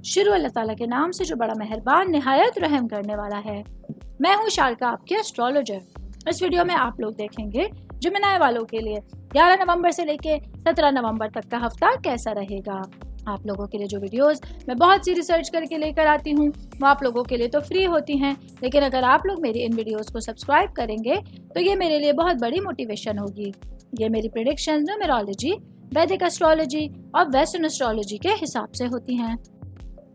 شروع اللہ تعالیٰ کے نام سے جو بڑا مہربان نہایت رحم کرنے والا ہے۔ میں ہوں شارکا، آپ کی اسٹرالوجر۔ اس ویڈیو میں آپ لوگ دیکھیں گے جمنائی والوں کے لیے 11 نومبر سے لے کے 17 نومبر تک کا ہفتہ کیسا رہے گا۔ آپ لوگوں کے لیے جو ویڈیوز میں بہت سی ریسرچ کر کے لے کر آتی ہوں وہ آپ لوگوں کے لیے تو فری ہوتی ہیں، لیکن اگر آپ لوگ میری ان ویڈیوز کو سبسکرائب کریں گے تو یہ میرے لیے بہت بڑی موٹیویشن ہوگی۔ یہ میری پریڈکشن نیومرولوجی، ویدک اسٹرالوجی اور ویسٹرن اسٹرالوجی کے حساب سے ہوتی ہیں۔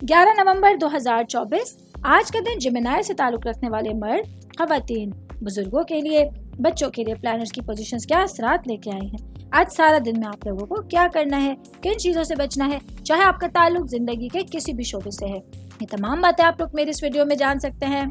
11 نومبر 2024 آج کا دن جمنائی سے تعلق رکھنے والے مرد، خواتین، بزرگوں کے لیے، بچوں کے لیے پلانٹس کی پوزیشنز کیا اثرات لے کے آئی ہیں۔ آج سارا دن میں آپ لوگوں کو کیا کرنا ہے، کن چیزوں سے بچنا ہے، چاہے آپ کا تعلق زندگی کے کسی بھی شعبے سے ہے، یہ تمام باتیں آپ لوگ میری اس ویڈیو میں جان سکتے ہیں۔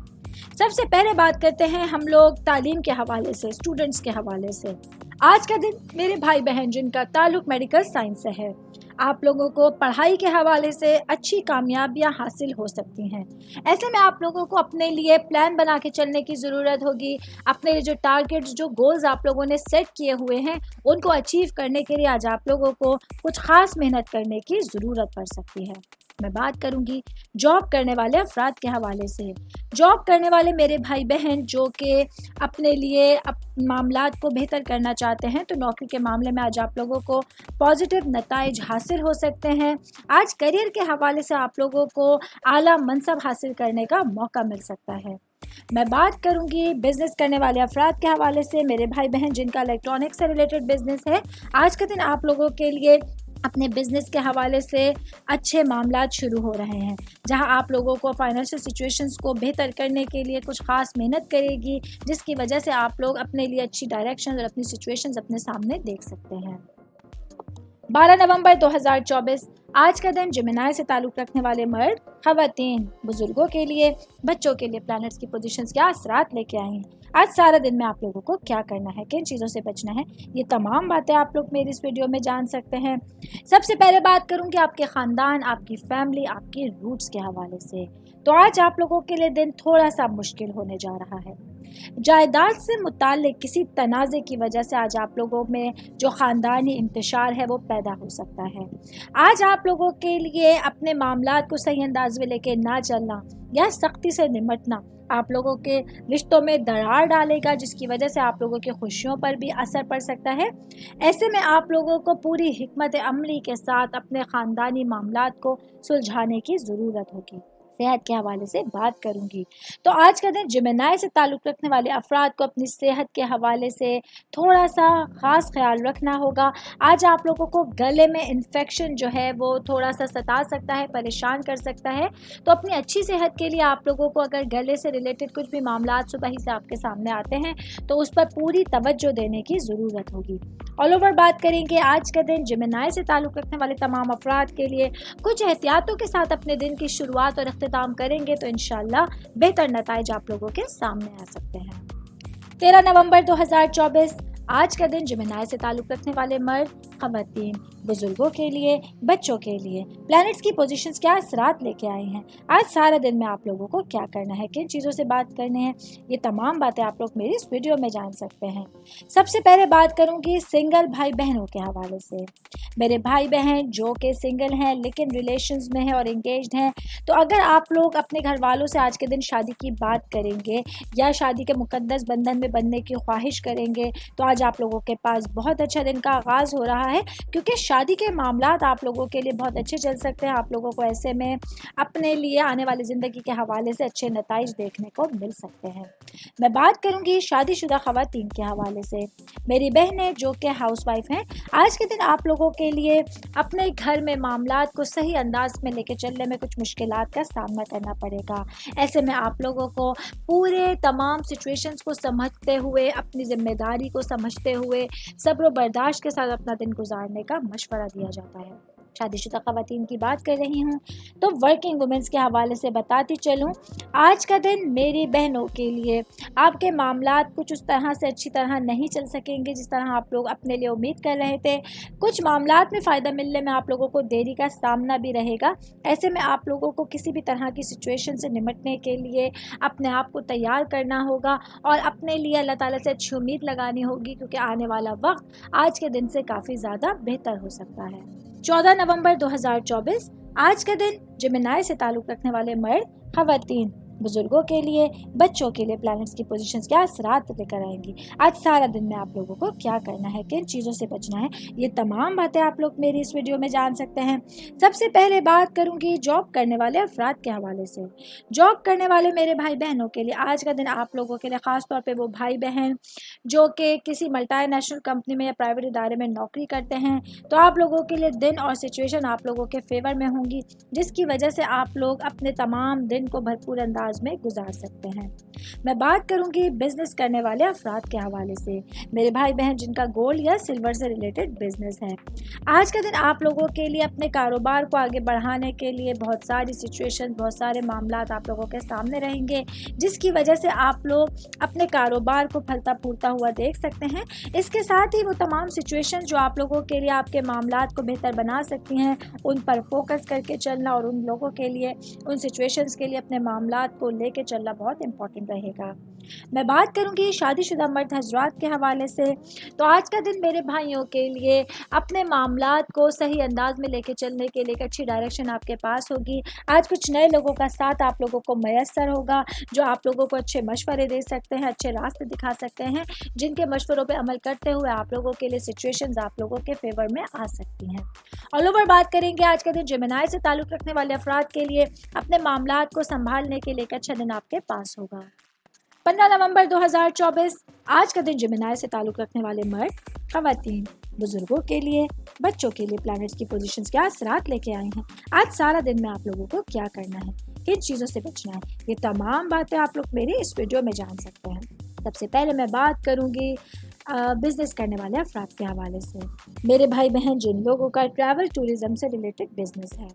سب سے پہلے بات کرتے ہیں ہم لوگ تعلیم کے حوالے سے، اسٹوڈنٹس کے حوالے سے۔ آج کا دن میرے بھائی بہن جن کا تعلق میڈیکل سائنس سے ہے، آپ لوگوں کو پڑھائی کے حوالے سے اچھی کامیابیاں حاصل ہو سکتی ہیں۔ ایسے میں آپ لوگوں کو اپنے لیے پلان بنا کے چلنے کی ضرورت ہوگی۔ اپنے لیے جو ٹارگیٹس، جو گولز آپ لوگوں نے سیٹ کیے ہوئے ہیں ان کو اچیو کرنے کے لیے آج آپ لوگوں کو کچھ خاص محنت کرنے کی ضرورت پڑ سکتی ہے۔ میں بات کروں گی جاب کرنے والے افراد کے حوالے سے۔ جاب کرنے والے میرے بھائی بہن جو کہ اپنے لیے معاملات کو بہتر کرنا چاہتے ہیں تو نوکری کے معاملے میں آج آپ لوگوں کو پازیٹیو نتائج حاصل ہو سکتے ہیں۔ آج کیریئر کے حوالے سے آپ لوگوں کو اعلیٰ منصب حاصل کرنے کا موقع مل سکتا ہے۔ میں بات کروں گی بزنس کرنے والے افراد کے حوالے سے، میرے بھائی بہن جن کا الیکٹرانک سے ریلیٹڈ بزنس ہے، آج کے دن آپ لوگوں کے لیے اپنے بزنس کے حوالے سے اچھے معاملات شروع ہو رہے ہیں، جہاں آپ لوگوں کو فائنینشیل سچویشنز کو بہتر کرنے کے لیے کچھ خاص محنت کرے گی، جس کی وجہ سے آپ لوگ اپنے لیے اچھی ڈائریکشن اور اپنی سچویشنز اپنے سامنے دیکھ سکتے ہیں۔ 12 نومبر 2024 آج کا دن جمنائی سے تعلق رکھنے والے مرد، خواتین، بزرگوں کے لیے، بچوں کے لیے پلانٹس کی پوزیشنز کیا اثرات لے کے آئی ہیں۔ آج سارا دن میں آپ لوگوں کو کیا کرنا ہے، کن چیزوں سے بچنا ہے، یہ تمام باتیں آپ لوگ میری اس ویڈیو میں جان سکتے ہیں۔ سب سے پہلے بات کروں کہ آپ کے خاندان، آپ کی فیملی، آپ کی روٹس کے حوالے سے، تو آج آپ لوگوں کے لیے دن تھوڑا سا مشکل ہونے جا رہا ہے۔ جائیداد سے متعلق کسی تنازع کی وجہ سے آج آپ لوگوں میں جو خاندانی انتشار ہے وہ پیدا ہو سکتا ہے۔ آج آپ لوگوں کے لیے اپنے معاملات کو صحیح انداز میں لے کے نہ چلنا یا سختی سے نمٹنا آپ لوگوں کے رشتوں میں دراڑ ڈالے گا، جس کی وجہ سے آپ لوگوں کی خوشیوں پر بھی اثر پڑ سکتا ہے۔ ایسے میں آپ لوگوں کو پوری حکمت عملی کے ساتھ اپنے خاندانی معاملات کو سلجھانے کی ضرورت ہوگی۔ صحت کے حوالے سے بات کروں گی تو آج کا دن جمنائی سے تعلق رکھنے والے افراد کو اپنی صحت کے حوالے سے تھوڑا سا خاص خیال رکھنا ہوگا۔ آج آپ لوگوں کو گلے میں انفیکشن جو ہے وہ تھوڑا سا ستا سکتا ہے، پریشان کر سکتا ہے، تو اپنی اچھی صحت کے لیے آپ لوگوں کو اگر گلے سے ریلیٹڈ کچھ بھی معاملات صبح ہی سے آپ کے سامنے آتے ہیں تو اس پر پوری توجہ دینے کی ضرورت ہوگی۔ آل اوور بات کریں گے آج کا دن جمنائی سے تعلق رکھنے والے تمام افراد کے لیے کچھ احتیاطوں کے ساتھ اپنے دن کی شروعات اور اختتام کریں گے تو انشاءاللہ بہتر نتائج آپ لوگوں کے سامنے آ سکتے ہیں۔ 13 نومبر 2024 آج کا دن جمنائی سے تعلق رکھنے والے مرد، خواتین، بزرگوں کے لیے، بچوں کے لیے پلانٹس کی پوزیشنز کیا اثرات لے کے آئی ہیں۔ آج سارا دن میں آپ لوگوں کو کیا کرنا ہے، کن چیزوں سے بات کرنے ہیں، یہ تمام باتیں آپ لوگ میری اس ویڈیو میں جان سکتے ہیں۔ سب سے پہلے بات کروں گی سنگل بھائی بہنوں کے حوالے سے۔ میرے بھائی بہن جو کہ سنگل ہیں لیکن ریلیشنز میں ہیں اور انگیجڈ ہیں، تو اگر آپ لوگ اپنے گھر والوں سے آج کے دن شادی کی بات کریں گے یا شادی کے مقدس بندھن میں بننے کی خواہش کریں گے تو آج آپ لوگوں کے پاس بہت اچھا دن کا آغاز ہو رہا ہے، کیونکہ شادی کے معاملات آپ لوگوں کے لیے بہت اچھے چل سکتے ہیں۔ آپ لوگوں کو ایسے میں اپنے لیے آنے والی زندگی کے حوالے سے اچھے نتائج دیکھنے کو مل سکتے ہیں۔ میں بات کروں گی شادی شدہ خواتین کے حوالے سے۔ میری بہنیں جو کہ ہاؤس وائف ہیں، آج کے دن آپ لوگوں کے لیے اپنے گھر میں معاملات کو صحیح انداز میں لے کے چلنے میں کچھ مشکلات کا سامنا کرنا پڑے گا۔ ایسے میں آپ لوگوں کو پورے تمام سچویشنز کو سمجھتے ہوئے، اپنی ذمہ داری کو سمجھتے ہوئے صبر و برداشت کے ساتھ اپنا دن گزارنے کا مشورہ دیا جاتا ہے۔ شادی شدہ خواتین کی بات کر رہی ہوں تو ورکنگ وومنس کے حوالے سے بتاتی چلوں، آج کا دن میری بہنوں کے لیے آپ کے معاملات کچھ اس طرح سے اچھی طرح نہیں چل سکیں گے جس طرح آپ لوگ اپنے لیے امید کر رہے تھے۔ کچھ معاملات میں فائدہ ملنے میں آپ لوگوں کو دیری کا سامنا بھی رہے گا۔ ایسے میں آپ لوگوں کو کسی بھی طرح کی سچویشن سے نمٹنے کے لیے اپنے آپ کو تیار کرنا ہوگا اور اپنے لیے اللہ تعالیٰ سے اچھی امید لگانی ہوگی، کیونکہ آنے والا وقت آج کے دن سے کافی زیادہ بہتر ہو سکتا ہے۔ 14 نومبر 2024 आज का दिन जेमिनी से ताल्लुक़ रखने वाले मर्द, ख़वातीन, बुजुर्गों के लिए, बच्चों के लिए प्लैनेट्स की पोजीशंस क्या असरात लेकर आएंगी। आज सारा दिन में आप लोगों को क्या करना है, किन चीज़ों से बचना है, ये तमाम बातें आप लोग मेरी इस वीडियो में जान सकते हैं। सबसे पहले बात करूंगी जॉब करने वाले अफराद के हवाले से। जॉब करने वाले मेरे भाई बहनों के लिए आज का दिन आप लोगों के लिए, ख़ास तौर पर वो भाई बहन जो कि किसी मल्टीनेशनल कंपनी में या प्राइवेट इदारे में नौकरी करते हैं, तो आप लोगों के लिए दिन और सिचुएशन आप लोगों के फेवर में होंगी, जिसकी वजह से आप लोग अपने तमाम दिन को भरपूर अंदाज में गुजार सकते हैं। मैं बात करूंगी बिजनेस करने वाले अफराद के हवाले से, मेरे भाई बहन जिनका गोल्ड या सिल्वर से रिलेटेड बिजनेस है। आज का दिन आप लोगों के लिए अपने कारोबार को आगे बढ़ाने के लिए बहुत सारी सिचुएशन, बहुत सारे मामलात आप लोगों के सामने रहेंगे, जिसकी वजह से आप लोग अपने कारोबार को फलता फूलता हुआ देख सकते हैं। इसके साथ ही वो तमाम सिचुएशन जो आप लोगों के लिए आपके मामलात को बेहतर बना सकती हैं, उन पर फोकस करके चलना और उन लोगों के लिए, उन सिचुएशंस के लिए अपने मामलात को लेके चलना बहुत इंपॉर्टेंट रहेगा। मैं बात करूंगी शादीशुदा मर्द हजरात के हवाले से, तो आज का दिन मेरे भाइयों के लिए अपने मामलात को सही अंदाज में लेके चलने के लिए एक अच्छी डायरेक्शन आपके पास होगी। आज कुछ नए लोगों का साथ आप लोगों को मैसर होगा, जो आप लोगों को अच्छे मशवरे दे सकते हैं, अच्छे रास्ते दिखा सकते हैं, जिनके मशवरों पर अमल करते हुए आप लोगों के लिए सिचुएशंस आप लोगों के फेवर में आ सकती हैं। ऑल ओवर बात करेंगे आज का दिन जेमिनी से ताल्लुक़ रखने वाले अफराद के लिए अपने मामलात को संभालने के लिए एक अच्छा दिन आपके पास होगा। 15 नवंबर 2024 आज का दिन जेमिनी से ताल्लुक़ रखने वाले मर्द, ख़वातीन, बुजुर्गों के लिए, बच्चों के लिए प्लैनेट्स की पोजीशंस क्या असरात लेके आए हैं। आज सारा दिन में आप लोगों को क्या करना है, किन चीज़ों से बचना है, ये तमाम बातें आप लोग मेरी इस वीडियो में जान सकते हैं। सबसे पहले मैं बात करूँगी बिज़नेस करने वाले अफराद के हवाले से, मेरे भाई बहन जिन लोगों का ट्रैवल टूरिज़्म से रिलेटेड बिजनेस है।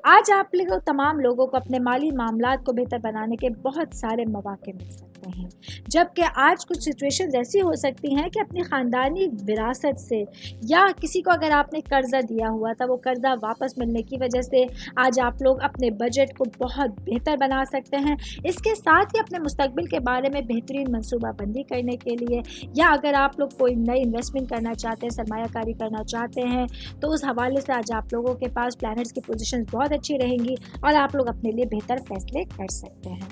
आज आप लोग तमाम लोगों को अपने माली मामलात को बेहतर बनाने के बहुत सारे मौके मिल सकते हैं, जबकि आज कुछ सिचुएशंस ऐसी हो सकती हैं कि अपनी ख़ानदानी विरासत से या किसी को अगर आपने कर्ज़ा दिया हुआ था, वो कर्ज़ा वापस मिलने की वजह से आज आप लोग अपने बजट को बहुत बेहतर बना सकते हैं। इसके साथ ही अपने मुस्तकबिल के बारे में बेहतरीन मनसूबाबंदी करने के लिए, या अगर आप लोग कोई नई इन्वेस्टमेंट करना चाहते हैं, सरमायाकारी करना चाहते हैं, तो उस हवाले से आज आप लोगों के पास प्लैनेट्स की पोजीशन बहुत अच्छी रहेंगी और आप लोग अपने लिए बेहतर फैसले कर सकते हैं।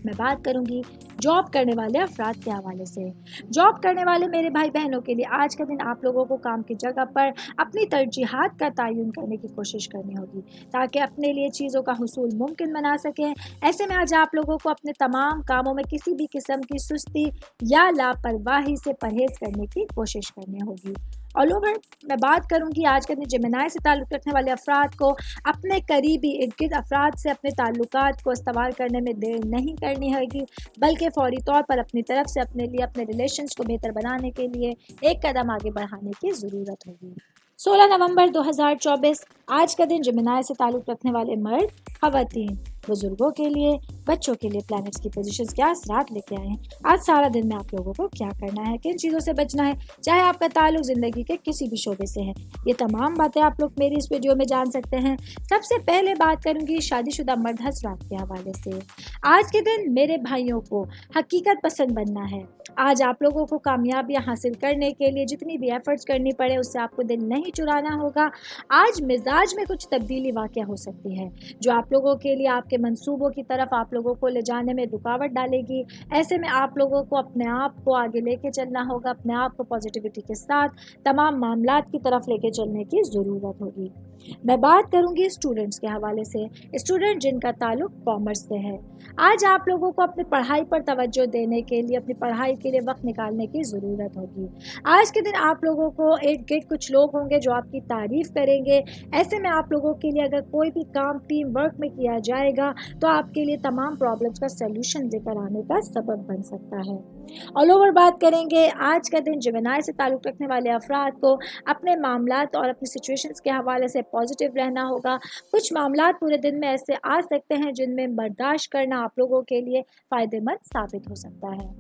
मैं बात करूंगी जॉब करने वाले अफराद के हवाले से। जॉब करने वाले मेरे भाई बहनों के लिए आज का दिन आप लोगों को काम की जगह पर अपनी तरजीहात का तयन करने की कोशिश करनी होगी, ताकि अपने लिए चीज़ों का हुसूल मुमकिन बना सकें। ऐसे में आज आप लोगों को अपने तमाम कामों में किसी भी किस्म की सुस्ती या लापरवाही से परहेज़ करने की कोशिश करनी होगी। ऑल ओवर मैं बात करूंगी आज के दिन जेमिनी से ताल्लुक़ रखने वाले अफराद को अपने करीबी इर्द गिर्द अफराद से अपने ताल्लुकात को इस्तेमाल करने में देर नहीं करनी होगी, बल्कि फौरी तौर पर अपनी तरफ से अपने लिए अपने रिलेशंस को बेहतर बनाने के लिए एक कदम आगे बढ़ाने की ज़रूरत होगी। 16 नवंबर 2024 आज का दिन जेमिनी से ताल्लुक़ रखने वाले मर्द, ख़वातीन, बुजुर्गों के लिए, बच्चों के लिए प्लैनेट्स की पोजीशंस क्या असरात लेके आए हैं। आज सारा दिन में आप लोगों को क्या करना है, किन चीज़ों से बचना है, चाहे आपका ताल्लुक ज़िंदगी के किसी भी शोबे से है, ये तमाम बातें आप लोग मेरी इस वीडियो में जान सकते हैं। सबसे पहले बात करूंगी शादीशुदा मर्द हज़रात के हवाले से। आज के दिन मेरे भाइयों को हकीकत पसंद बनना है। आज आप लोगों को कामयाबियाँ हासिल करने के लिए जितनी भी एफर्ट्स करनी पड़े, उससे आपको दिल नहीं चुराना होगा। आज मिजाज में कुछ तब्दीली वाक़या हो सकती है, जो आप लोगों के लिए आपके मंसूबों की तरफ आप लोगों को ले जाने में रुकावट डालेगी। ऐसे में आप लोगों को अपने आप को आगे लेके चलना होगा, अपने आप को पॉजिटिविटी के साथ तमाम मामलात की तरफ लेके चलने की ज़रूरत होगी। मैं बात करूंगी स्टूडेंट्स के हवाले से। स्टूडेंट जिनका ताल्लुक कॉमर्स से है, आज आप लोगों को अपनी पढ़ाई पर तवज्जो देने के लिए, अपनी पढ़ाई के लिए वक्त निकालने की ज़रूरत होगी। आज के दिन आप लोगों को इर्द गिर्द कुछ लोग होंगे जो आपकी तारीफ़ करेंगे। ऐसे में आप लोगों के लिए अगर कोई भी काम टीम वर्क में किया जाएगा तो आपके लिए तमाम प्रॉब्लम्स का सलूशन लेकर आने का सबब बन सकता है। ऑल ओवर बात करेंगे आज का दिन जेमिनी से ताल्लुक़ रखने वाले अफराद को अपने मामलात और अपनी सिचुएशंस के हवाले से पॉजिटिव रहना होगा। कुछ मामलात पूरे दिन में ऐसे आ सकते हैं जिनमें बर्दाश्त करना आप लोगों के लिए फ़ायदेमंद साबित हो सकता है।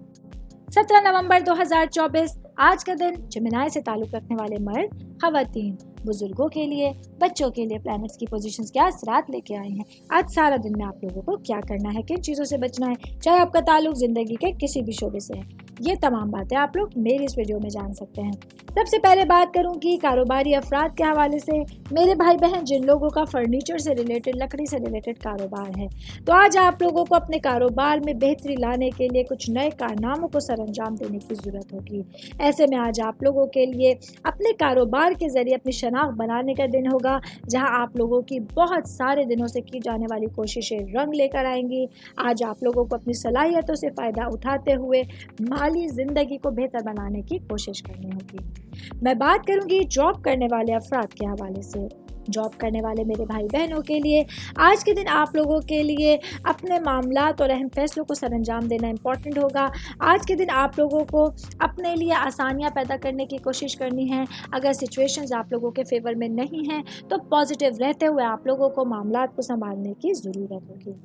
17 नवंबर 2024 आज का दिन जेमिनी से ताल्लुक़ रखने वाले मर्द, ख़वातीन, बुजुर्गों के लिए, बच्चों के लिए प्लैनेट्स की पोजीशंस क्या असरात लेके आए हैं। आज सारा दिन में आप लोगों को क्या करना है, किन चीज़ों से बचना है, चाहे आपका ताल्लुक ज़िंदगी के किसी भी शोबे से है, ये तमाम बातें आप लोग मेरी इस वीडियो में जान सकते हैं। सबसे पहले बात करूंगी कारोबारी अफराद के हवाले से। मेरे भाई बहन जिन लोगों का फर्नीचर से रिलेटेड, लकड़ी से रिलेटेड कारोबार है, तो आज आप लोगों को अपने कारोबार में बेहतरी लाने के लिए कुछ नए कारनामों को सरअंजाम देने की ज़रूरत होगी। ऐसे में आज आप लोगों के लिए अपने कारोबार के ज़रिए अपनी शनाख्त बनाने का दिन होगा, जहां आप लोगों की बहुत सारे दिनों से की जाने वाली कोशिशें रंग लेकर आएंगी। आज आप लोगों को अपनी सलाहियतों से फ़ायदा उठाते हुए माली ज़िंदगी को बेहतर बनाने की कोशिश करनी होगी। मैं बात करूंगी जॉब करने वाले अफराद के हवाले से। जॉब करने वाले मेरे भाई बहनों के लिए आज के दिन आप लोगों के लिए अपने मामलात और अहम फैसलों को सरअंजाम देना इम्पॉर्टेंट होगा। आज के दिन आप लोगों को अपने लिए आसानियां पैदा करने की कोशिश करनी है। अगर सिचुएशंस आप लोगों के फेवर में नहीं हैं तो पॉजिटिव रहते हुए आप लोगों को मामलात को संभालने की ज़रूरत होगी।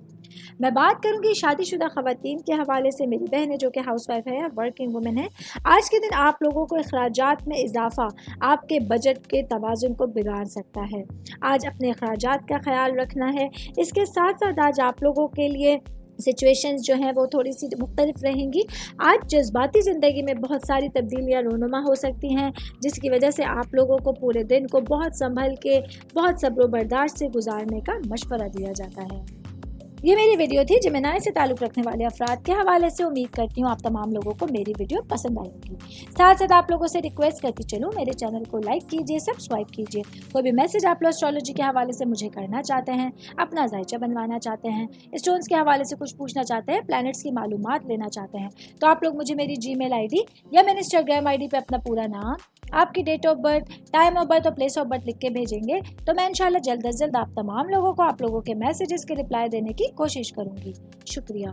मैं बात करूंगी शादीशुदा ख़वातीन के हवाले से। मेरी बहनें जो कि हाउसवाइफ है या वर्किंग वुमेन है, आज के दिन आप लोगों को अखराजात में इजाफा आपके बजट के तवाज़ुन को बिगाड़ सकता है। आज अपने अखराजात का ख्याल रखना है। इसके साथ साथ आज आप लोगों के लिए सिचुएशंस जो हैं वो थोड़ी सी मुख्तलिफ रहेंगी। आज जज्बाती ज़िंदगी में बहुत सारी तब्दीलियाँ रोनुमा हो सकती हैं, जिसकी वजह से आप लोगों को पूरे दिन को बहुत संभल के, बहुत सब्र बर्दाश्त से गुजारने का मशवरा दिया जाता है। ये मेरी वीडियो थी जेमिनी से ताल्लुक़ रखने वाले अफराद के हवाले से। उम्मीद करती हूँ आप तमाम लोगों को मेरी वीडियो पसंद आई होगी। साथ साथ आप लोगों से रिक्वेस्ट करती चलूँ, मेरे चैनल को लाइक कीजिए, सब्सक्राइब कीजिए। कोई भी मैसेज आप लोग एस्ट्रोलॉजी के हवाले से मुझे करना चाहते हैं, अपना जायचा बनवाना चाहते हैं, स्टोन्स के हवाले से कुछ पूछना चाहते हैं, प्लैनेट्स की मालूमात लेना चाहते हैं, तो आप लोग मुझे मेरी जीमेल ID या मेरे इंस्टाग्राम ID पे अपना पूरा नाम, आपकी date of birth, time of birth और प्लेस ऑफ बर्थ लिख के भेजेंगे तो मैं इंशाल्लाह जल्द अज जल्द आप तमाम लोगों को आप लोगों के मैसेजेस के रिप्लाई देने की कोशिश करूँगी। शुक्रिया।